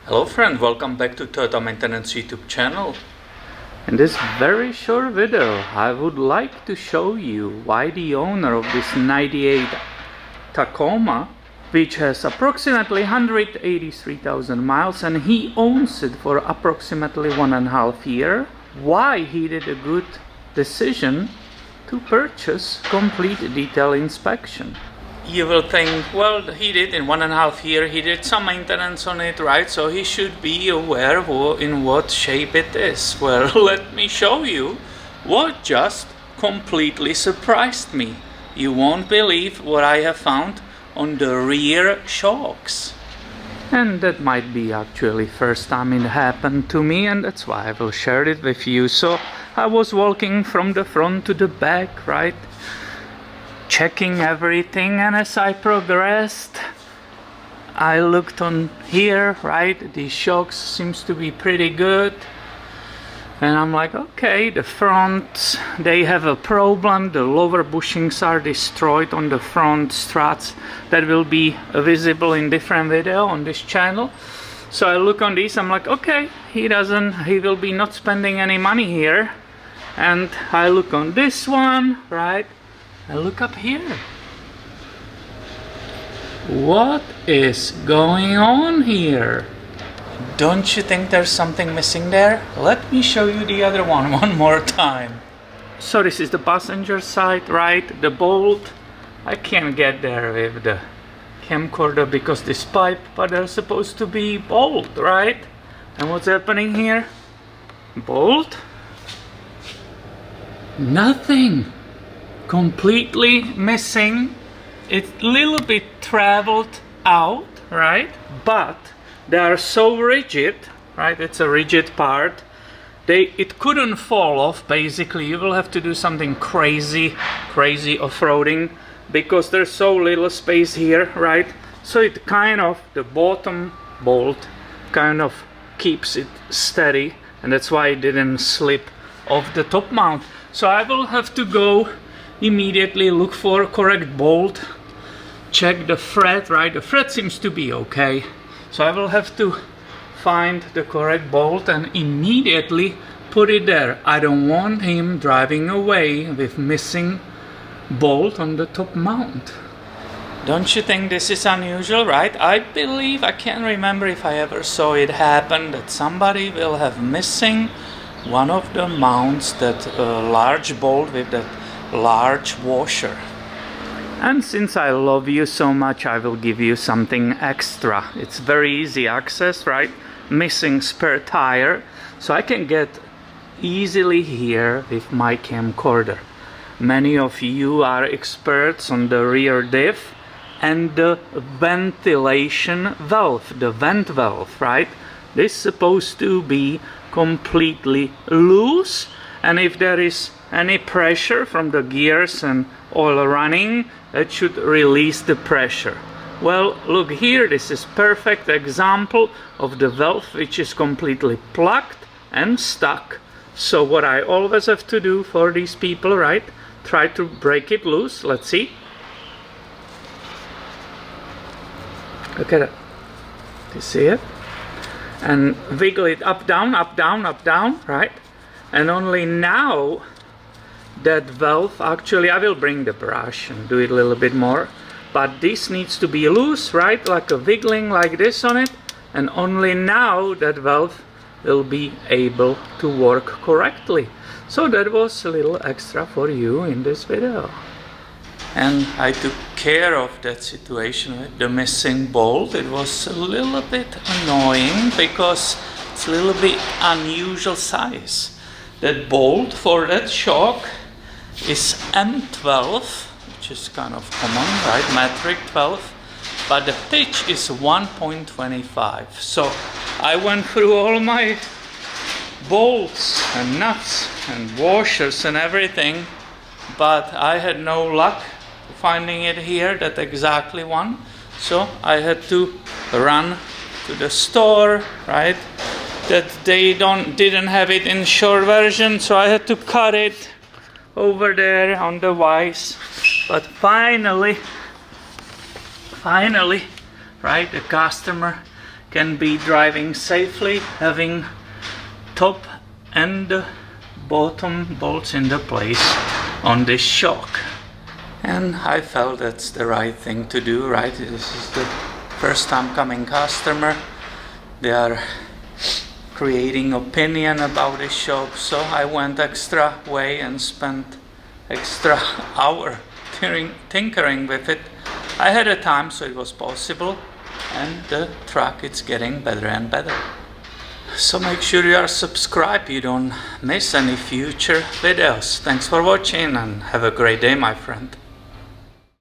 Hello friend, welcome back to Toyota Maintenance YouTube channel. In this very short video, I would like to show you why the owner of this 98 Tacoma, which has approximately 183,000 miles and he owns it for approximately 1.5 years, why he did a good decision to purchase complete detail inspection. You will think, well, he did in 1.5 years, he did some maintenance on it, right? So he should be aware in what shape it is. Well, let me show you what just completely surprised me. You won't believe what I have found on the rear shocks. And that might be actually first time it happened to me, and that's why I will share it with you. So I was walking from the front to the back, right? Checking everything, and as I progressed I looked on here, right? The shocks seems to be pretty good, and I'm like, okay, the fronts, they have a problem. The lower bushings are destroyed on the front struts. That will be visible in different video on this channel. So I look on this, I'm like, okay, he will be not spending any money here. And I look on this one, right? I look up here. What is going on here? Don't you think there's something missing there? Let me show you the other one more time. So this is the passenger side, right? The bolt, I can't get there with the camcorder because this pipe, but they're supposed to be bolt, right? And what's happening here? Bolt? Nothing. Completely missing. It's a little bit traveled out, right? But they are so rigid, right? It's a rigid part. It couldn't fall off. Basically, you will have to do something crazy off-roading because there's so little space here, right? So it kind of, the bottom bolt kind of keeps it steady, and that's why it didn't slip off the top mount. So I will have to go immediately look for a correct bolt, check the thread, right? The thread seems to be okay, so I will have to find the correct bolt and immediately put it there. I don't want him driving away with missing bolt on the top mount. Don't you think this is unusual, right? I believe, I can't remember if I ever saw it happen, that somebody will have missing one of the mounts, that large bolt with that large washer. And since I love you so much, I will give you something extra. It's very easy access, right? Missing spare tire, so I can get easily here with my camcorder. Many of you are experts on the rear diff and the ventilation valve, the vent valve, right? This is supposed to be completely loose, and if there is any pressure from the gears and oil running, it should release the pressure. Well, look here, this is perfect example of the valve which is completely plugged and stuck. So what I always have to do for these people, right? Try to break it loose. Let's see. Look at it. Do you see it? And wiggle it up, down, right? And only now that valve, actually I will bring the brush and do it a little bit more, but this needs to be loose, right? Like a wiggling like this on it, and only now that valve will be able to work correctly. So that was a little extra for you in this video. And I took care of that situation with the missing bolt. It was a little bit annoying because it's a little bit unusual size. That bolt for that shock is M12, which is kind of common, right? Metric 12, but the pitch is 1.25. So I went through all my bolts and nuts and washers and everything, but I had no luck finding it here, that exactly one. So I had to run to the store, right? That they didn't have it in short version, so I had to cut it over there on the vise. But finally, right, the customer can be driving safely, having top and bottom bolts in the place on this shock. And I felt that's the right thing to do, right? This is the first time coming customer. They are creating opinion about this shop, so I went extra way and spent extra hour tinkering with it. I had a time, so it was possible, and the truck is getting better and better. So make sure you are subscribed, you don't miss any future videos. Thanks for watching and have a great day, my friend.